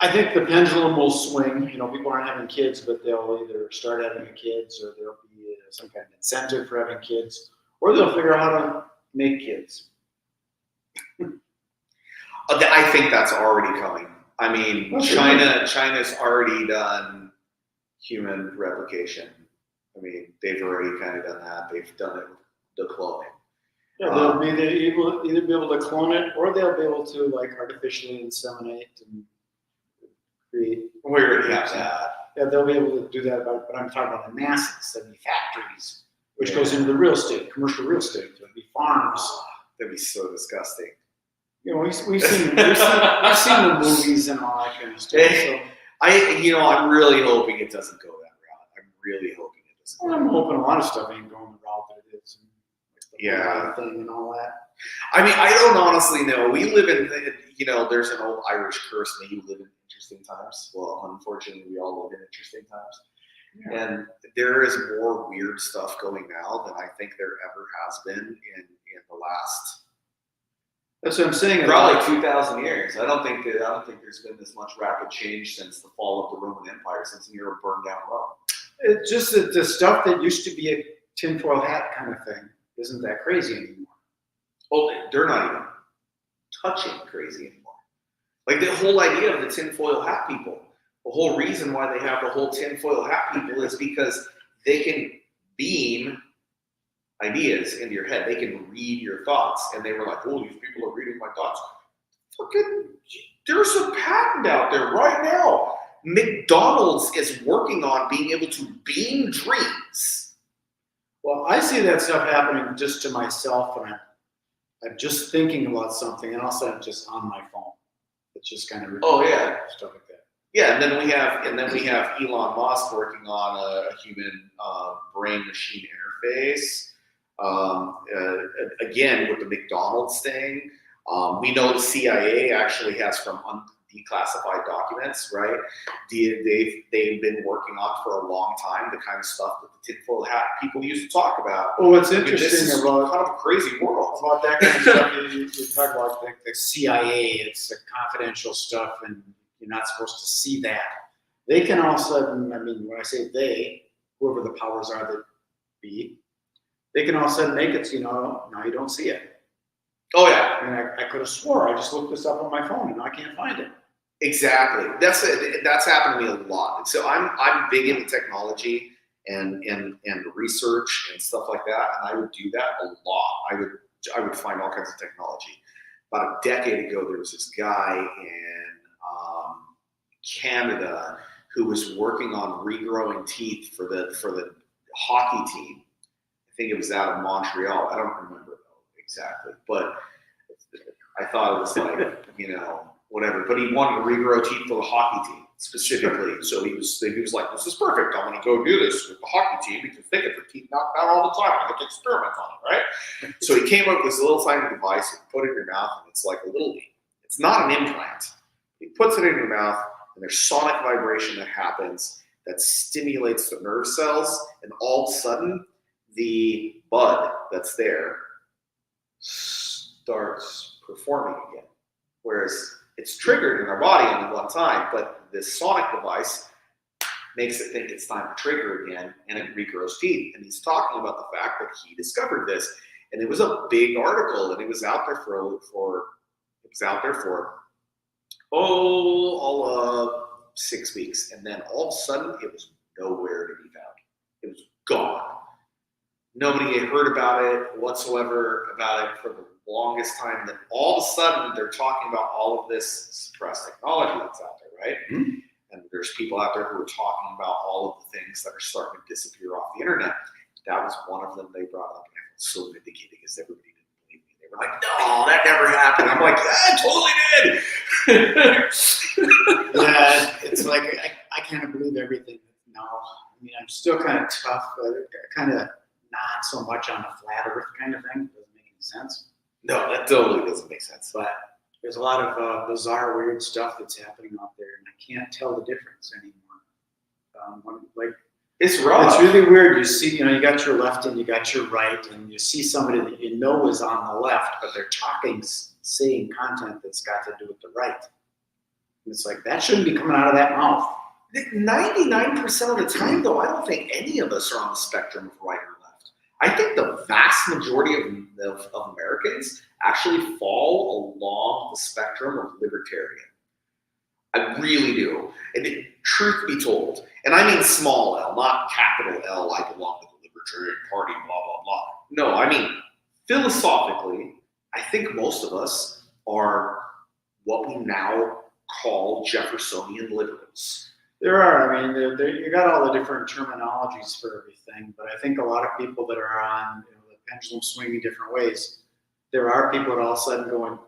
I think the pendulum will swing. You know, people aren't having kids, but they'll either start having kids or there'll be some kind of incentive for having kids, or they'll figure out how to make kids. I think that's already coming. I mean, Well, China's already done human replication. I mean, they've already kind of done that. They've done it with the cloning. Yeah, they'll either be able to clone it, or they'll be able to like artificially inseminate and create. We already have that. Yeah, they'll be able to do that, but I'm talking about the masses, there'll be factories, which goes into the real estate, commercial real estate. There'll be farms. That'd be so disgusting. You know, we've seen the movies and all that kind of stuff. So I'm really hoping it doesn't go that route. I'm really hoping it doesn't. well, I'm hoping a lot of stuff ain't going the route that it is. And like the Yeah. thing and all that. I mean, I don't honestly know. We live in, there's an old Irish curse, may you live in interesting times. Well, unfortunately, we all live in interesting times. Yeah. And there is more weird stuff going now than I think there ever has been in the last That's what I'm saying. probably 2,000 years. I don't think there's been this much rapid change since the fall of the Roman Empire, since Nero burned down Rome. It's just that the stuff that used to be a tinfoil hat kind of thing isn't that crazy anymore. Well, they're not even touching crazy anymore. Like the whole idea of the tinfoil hat people, the whole reason why they have the whole tinfoil hat people is because they can beam ideas into your head. They can read your thoughts. And they were like, oh, these people are reading my thoughts. Fucking, there's a patent out there right now. McDonald's is working on being able to beam dreams. Well, I see that stuff happening just to myself, and I'm just thinking about something, and all of a sudden it's just on my phone. It's just kind of stuff like that. Yeah, and then we have Elon Musk working on a human brain-machine interface. Again, with the McDonald's thing, we know the CIA actually has from declassified documents, right? They've been working on for a long time the kind of stuff that the tinfoil hat people used to talk about. Well, what's I mean, this interesting is about kind of a crazy world. that kind of stuff, you talk about the CIA, it's the confidential stuff, and you're not supposed to see that. They can all of a sudden, I mean, when I say they, whoever the powers are that be, they can all of a sudden make it so, now you don't see it. Oh yeah. I mean, I could have swore I just looked this up on my phone and now I can't find it. Exactly. That's happened to me a lot. So I'm big into technology and research and stuff like that, and I would do that a lot. I would find all kinds of technology. About a decade ago, there was this guy in Canada who was working on regrowing teeth for the hockey team. I think it was out of Montreal. I don't remember exactly, but I thought it was like, whatever. But he wanted to regrow teeth for the hockey team specifically. So he was like, this is perfect. I'm going to go do this with the hockey team because they get their teeth knocked out all the time. I get to experiment on it, right? So he came up with this little tiny device. You put it in your mouth, and it's like a little. It's not an implant. He puts it in your mouth, and there's sonic vibration that happens that stimulates the nerve cells, and all of a sudden, the bud that's there starts performing again. Whereas it's triggered in our body only one time, but this sonic device makes it think it's time to trigger again, and it regrows teeth. And he's talking about the fact that he discovered this, and it was a big article, and it was out there for all of 6 weeks, and then all of a sudden it was nowhere to be found. It was gone. Nobody had heard about it whatsoever for the longest time. Then all of a sudden they're talking about all of this suppressed technology that's out there, right? Mm-hmm. And there's people out there who are talking about all of the things that are starting to disappear off the internet. That was one of them they brought up, and I was so vindicated because everybody didn't believe me. They were like, "No, that never happened." I'm like, "Yeah, it totally did." Yeah, it's like I can't believe everything now. I mean, I'm still kind of tough, but kind of not so much on the flat Earth kind of thing. It doesn't make any sense. No, that totally doesn't make sense. But there's a lot of bizarre, weird stuff that's happening out there, and I can't tell the difference anymore. It's rough. It's really weird. You see, you got your left and you got your right, and you see somebody that you know is on the left, but they're saying content that's got to do with the right. And it's like, that shouldn't be coming out of that mouth. 99% of the time, though, I don't think any of us are on the spectrum of right or left. I think the vast majority of Americans actually fall along the spectrum of libertarian. I really do. And truth be told, and I mean small L, not capital L, I belong to the Libertarian Party, blah, blah, blah. No, I mean, philosophically, I think most of us are what we now call Jeffersonian liberals. There are. I mean, you got all the different terminologies for everything, but I think a lot of people that are on the pendulum swinging different ways, there are people that all of a sudden going,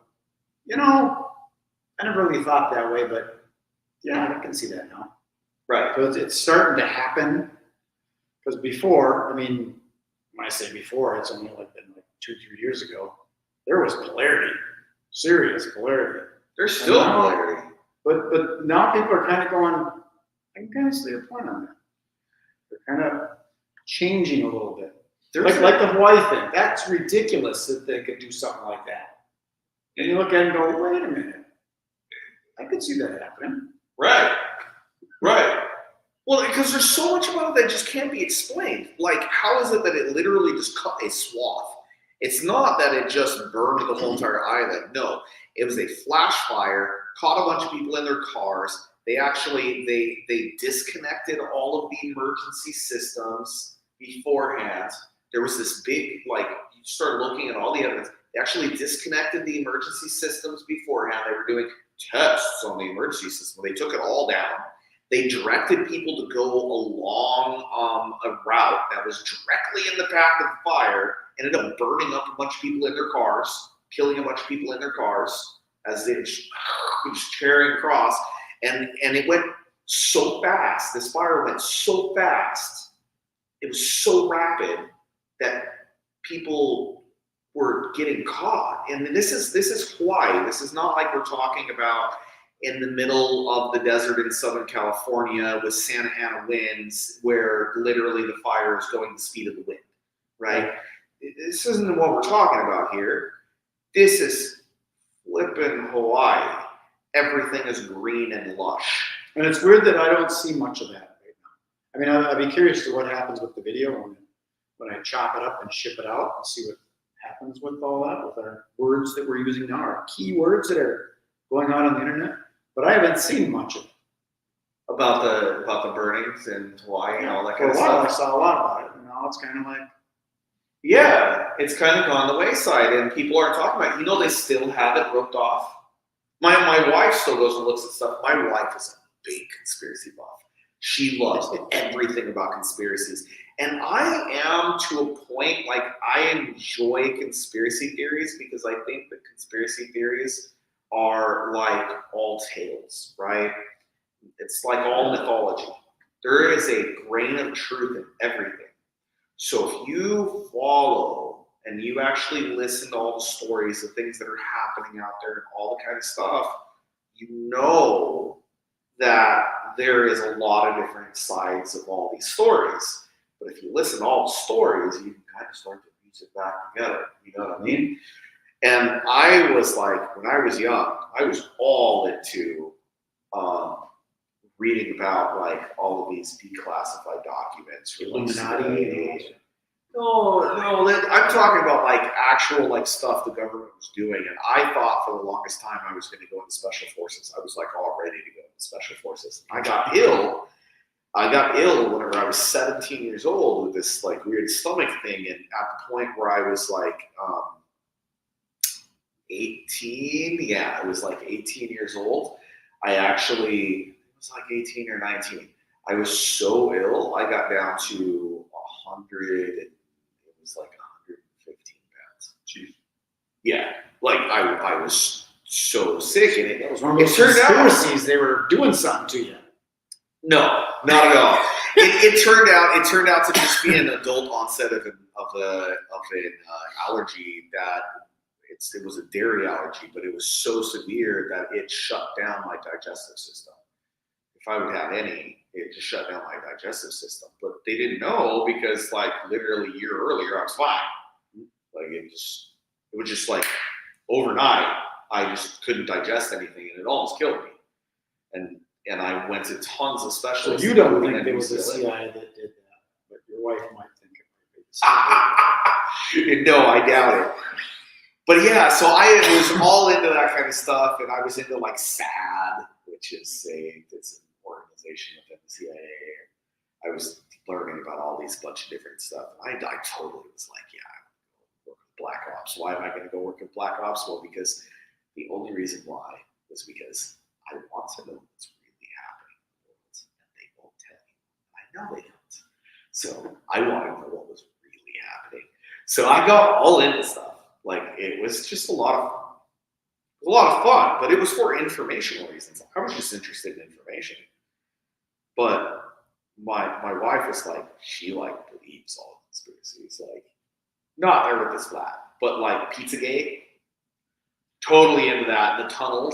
I never really thought that way, but yeah, I can see that now. Right. So it's starting to happen. Because before, I mean, when I say before, it's only been like 2-3 years ago, there was polarity, serious polarity. There's still polarity. But now people are kind of going, I can kind of see a point on that. They're kind of changing a little bit. Like the Hawaii thing. That's ridiculous that they could do something like that. And you look at it and go, wait a minute. I could see that happening. Right. Well, because there's so much about it that just can't be explained. Like, how is it that it literally just cut a swath? It's not that it just burned the whole entire island. No, it was a flash fire, caught a bunch of people in their cars. They actually, they disconnected all of the emergency systems beforehand. There was this big, you start looking at all the evidence. They actually disconnected the emergency systems beforehand. They were doing tests on the emergency system. They took it all down. They directed people to go along a route that was directly in the path of the fire, ended up burning up a bunch of people in their cars, killing a bunch of people in their cars as they were just tearing across. And it went so fast. This fire went so fast. It was so rapid that people were getting caught. And this is Hawaii. This is not like we're talking about in the middle of the desert in Southern California with Santa Ana winds where literally the fire is going the speed of the wind, right? This isn't what we're talking about here. This is flippin' Hawaii. Everything is green and lush. And it's weird that I don't see much of that right now. I mean, I'd be curious to what happens with the video when I chop it up and ship it out and see what happens with all that, with our words that we're using now, our keywords that are going out on the internet. But I haven't seen much of it. About the burnings in Hawaii and all that For kind of a while, stuff. I saw a lot about it, and now it's kind of like, yeah, it's kind of gone the wayside, and people aren't talking about it. They still have it roped off. My wife still goes and looks at stuff. My wife is a big conspiracy buff. She loves everything about conspiracies. And I am to a point, I enjoy conspiracy theories because I think that conspiracy theories are like all tales, right? It's like all mythology. There is a grain of truth in everything. So if you follow and you actually listen to all the stories of things that are happening out there and all the kind of stuff, you know that there is a lot of different sides of all these stories. But if you listen to all the stories, you can kind of start to piece it back together. You know what I mean? And I was like, when I was young, I was all into reading about all of these declassified documents. Illuminati. No, I'm talking about actual stuff the government was doing. And I thought for the longest time I was going to go into special forces. I was all ready to go into special forces. I got ill. Whenever I was 17 years old with this weird stomach thing. And at the point where I was 18, yeah, I was 18 years old. It was 18 or 19. I was so ill, I got down to 100, and it was 115 pounds. Jeez. Yeah, I was so sick, and it was one of those conspiracies. They were doing something to you. No, not at all. It turned out to just be an adult onset of an allergy that. It was a dairy allergy, but it was so severe that it shut down my digestive system. If I would have any, it just shut down my digestive system. But they didn't know because literally a year earlier, I was fine. It was just overnight, I just couldn't digest anything and it almost killed me. And and I went to tons of So specialists. you don't including think there was a UCLA. CIA that did that, but your wife might think it might be the CIA. No, I doubt it. But yeah, so I was all into that kind of stuff, and I was into like SAD, which is it's an organization within the CIA. I was learning about all these bunch of different stuff. I totally was like, yeah, I want to go work with Black Ops. Why am I going to go work with Black Ops? Well, because the only reason why was because I want to know what's really happening in the world, and they won't tell you. I know they don't. So I wanted to know what was really happening. So I got all into stuff. Like, it was just a lot of fun, but it was for informational reasons. I was just interested in information. But my wife was like, she like believes all conspiracies, like not there with this flat, but like Pizzagate, totally into that. The tunnel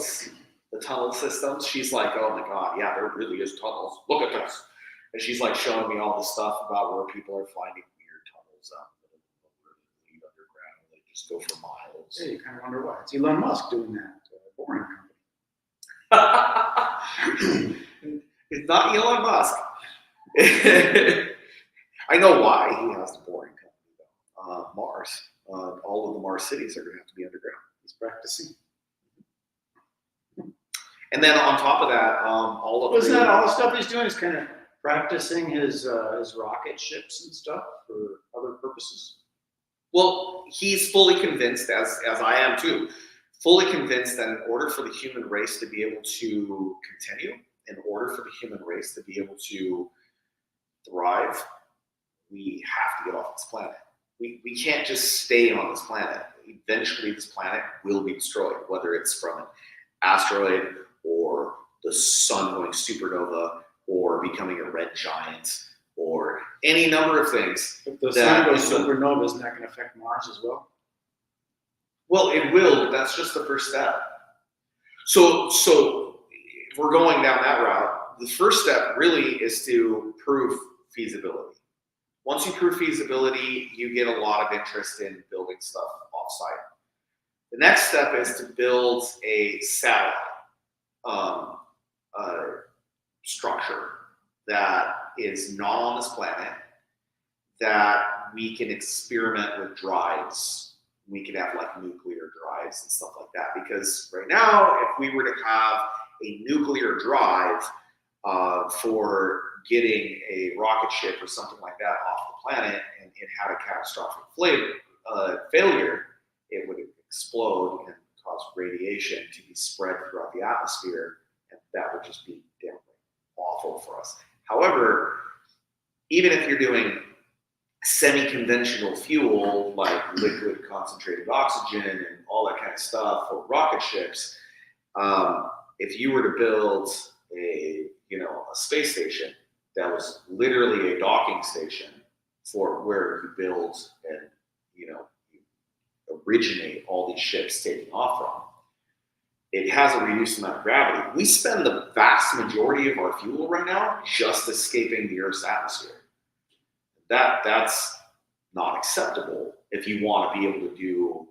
systems. She's like, oh my god, yeah, there really is tunnels. Look at this, and she's like showing me all the stuff about where people are finding weird tunnels out underground. They just go for miles. Yeah, you kind of wonder why. It's Elon Musk doing that. Boring company. It's not Elon Musk. I know why he has the boring company though. Mars. All of the Mars cities are going to have to be underground. He's practicing. And then on top of that, all of Wasn't that all the stuff he's doing? Is kind of practicing his rocket ships and stuff for other purposes. Well, he's fully convinced, as I am too, fully convinced that in order for the human race to be able to continue, in order for the human race to be able to thrive, we have to get off this planet. We can't just stay on this planet. Eventually, this planet will be destroyed, whether it's from an asteroid or the sun going supernova or becoming a red giant or any number of things. If the sun goes supernova, isn't that going to affect Mars as well? Well, it will, but that's just the first step. So if we're going down that route, the first step really is to prove feasibility. Once you prove feasibility, you get a lot of interest in building stuff off-site. The next step is to build a satellite structure that is not on this planet, that we can experiment with drives. We can have like nuclear drives and stuff like that. Because right now, if we were to have a nuclear drive for getting a rocket ship or something like that off the planet, and it had a catastrophic failure, it would explode and cause radiation to be spread throughout the atmosphere, and that would just be downright awful for us. However, even if you're doing semi-conventional fuel like liquid concentrated oxygen and all that kind of stuff for rocket ships, if you were to build a space station that was literally a docking station for where you build and you originate all these ships taking off from, it has a reduced amount of gravity. We spend the vast majority of our fuel right now just escaping the Earth's atmosphere. That's not acceptable if you want to be able to do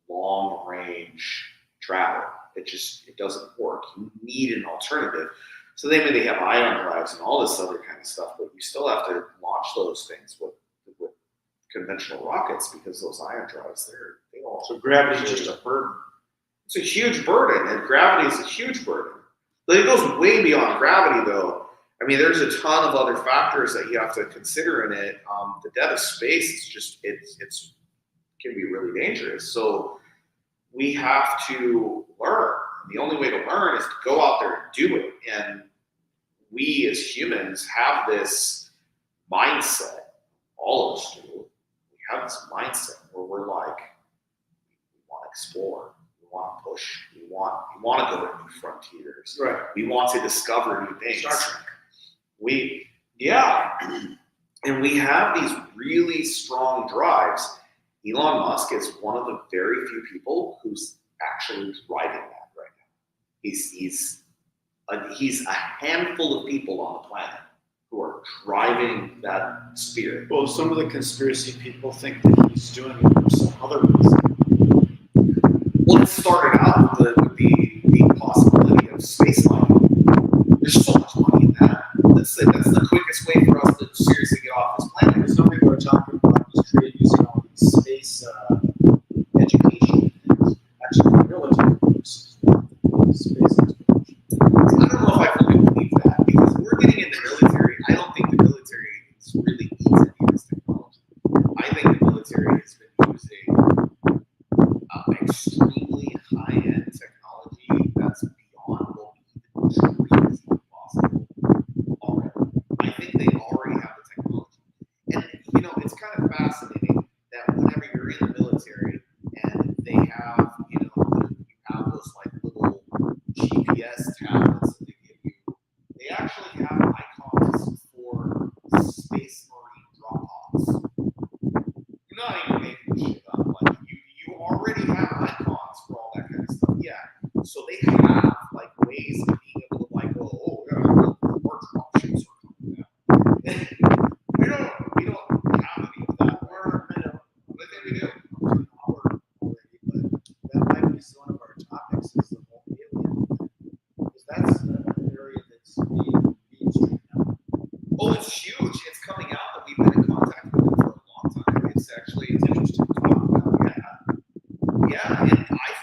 long range travel. It doesn't work. You need an alternative. So they have ion drives and all this other kind of stuff, but you still have to launch those things with conventional rockets because those ion drives, they all. So gravity is just a burden. It's a huge burden, and gravity is a huge burden. But it goes way beyond gravity, though. I mean, there's a ton of other factors that you have to consider in it. The depth of space it can be really dangerous. So we have to learn. The only way to learn is to go out there and do it. And we as humans have this mindset. All of us do. We have this mindset where we're like, we want to explore. We want to push. We want to go to new frontiers. Right. We want to discover new things. Star Trek. And we have these really strong drives. Elon Musk is one of the very few people who's actually driving that right now. He's a handful of people on the planet who are driving that spirit. Well, some of the conspiracy people think that he's doing it for some other reason. Well, it started out with the possibility of spaceflight. There's so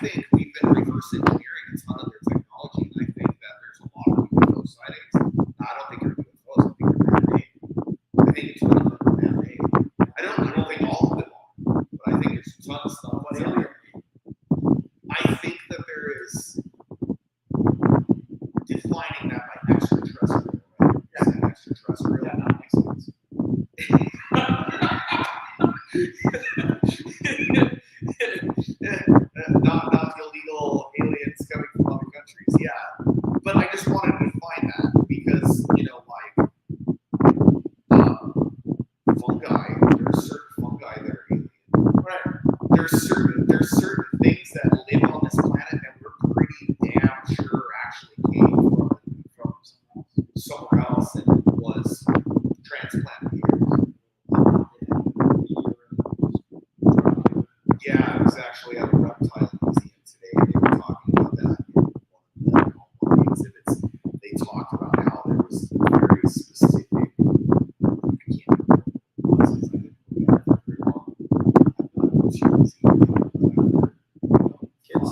think we've been reverse engineering a ton of their technology, and I think that there's a lot of UFO sightings. I don't think they're UFOs. I think they're man-made. I think it's one of them are man-made. I don't think all of them are, but I think there's a ton of stuff that's out there. I think that there is defining that by extraterrestrial. Right? Yeah, extraterrestrial. Yeah, that makes sense. Not illegal aliens coming from other countries. Yeah, but I just wanted to define that because fungi. There's certain fungi that are alien. Right. There's certain things that live on this planet that we're pretty damn sure actually came from somewhere else and was transplanted here. Yeah, I was actually at a reptile museum today. They were talking about that in one of the exhibits. They talked about how there was very specific. I can't remember what it was. I didn't look at it for very long. I'm not too busy. Kids,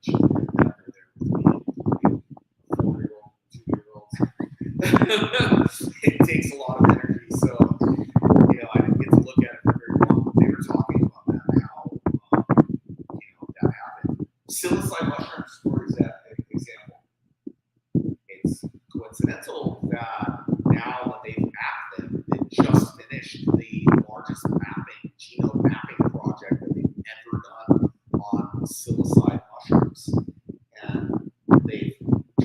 children that are there with me, 4-year-old, 2-year-olds. It takes a lot of energy, so I didn't get to look at it for very long. They were talking about that, how that happened. Psilocybe mushrooms, for example, it's coincidental that now that they've mapped them, they just finished the largest genome mapping project that they've ever done on psilocybe mushrooms, and they've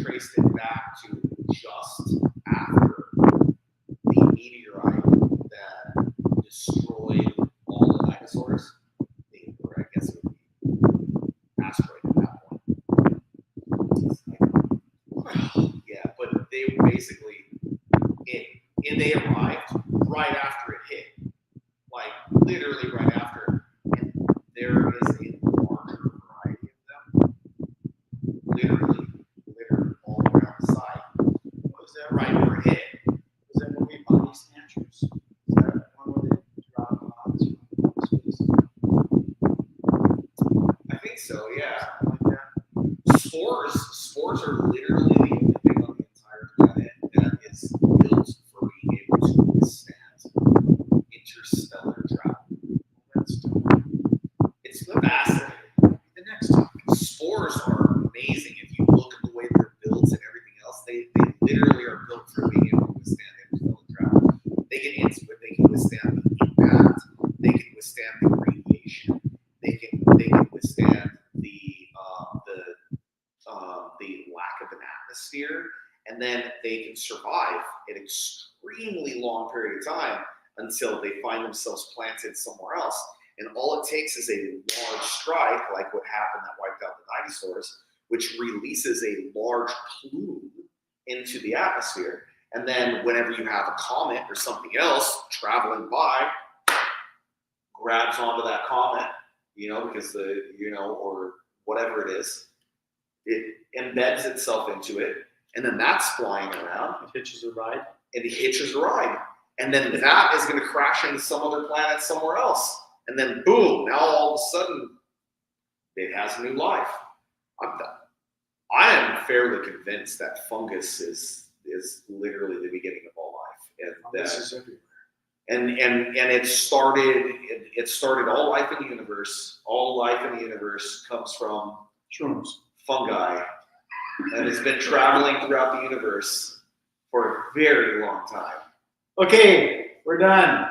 traced it back to just after the meteorite that destroyed all the dinosaurs, or I guess it would be asteroid at that point. Yeah, but they basically they arrived right after it hit, like literally right after, and there is a larger variety of them, literally all around the side. What was that? Right where it hit. Was that movie Body Snatchers? Is that one where they drop bombs from space? I think so, yeah. Something like that. Spores are literally the only thing on the entire planet that is built for being able to withstand interstellar travel. That's It's fascinating. the next topic. Spores are amazing. If you look at the way they're built and everything else, they literally are built for being able to withstand interstellar travel. They can withstand the impact. They can withstand the radiation. They can withstand the lack of an atmosphere, and then they can survive an extremely long period of time until they find themselves planted somewhere else. And all it takes is a large strike, like what happened that wiped out the dinosaurs, which releases a large plume into the atmosphere. And then whenever you have a comet or something else traveling by, grabs onto that comet, because or whatever it is, it embeds itself into it, and then that's flying around. It hitches a ride. And it hitches a ride. And then that is going to crash into some other planet somewhere else. And then boom, now all of a sudden, it has a new life. I am fairly convinced that fungus is literally the beginning of all life. And This is everywhere. and it started all life in the universe. All life in the universe comes from Shrooms. fungi, and it's been traveling throughout the universe for a very long time. Okay, we're done.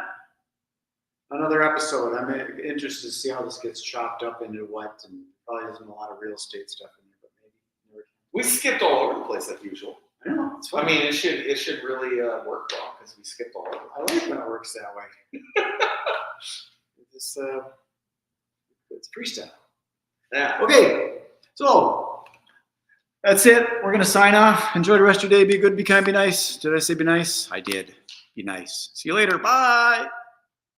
Another episode. I'm interested to see how this gets chopped up into what, and probably isn't a lot of real estate stuff in there, but maybe. We skipped all over the place like usual. I know, it's fun. I mean, it should really work well because we skipped all over. I like when it works that way. It's freestyle. Yeah. Okay, so that's it. We're gonna sign off. Enjoy the rest of your day. Be good, be kind, be nice. Did I say be nice? I did. Be nice. See you later. Bye.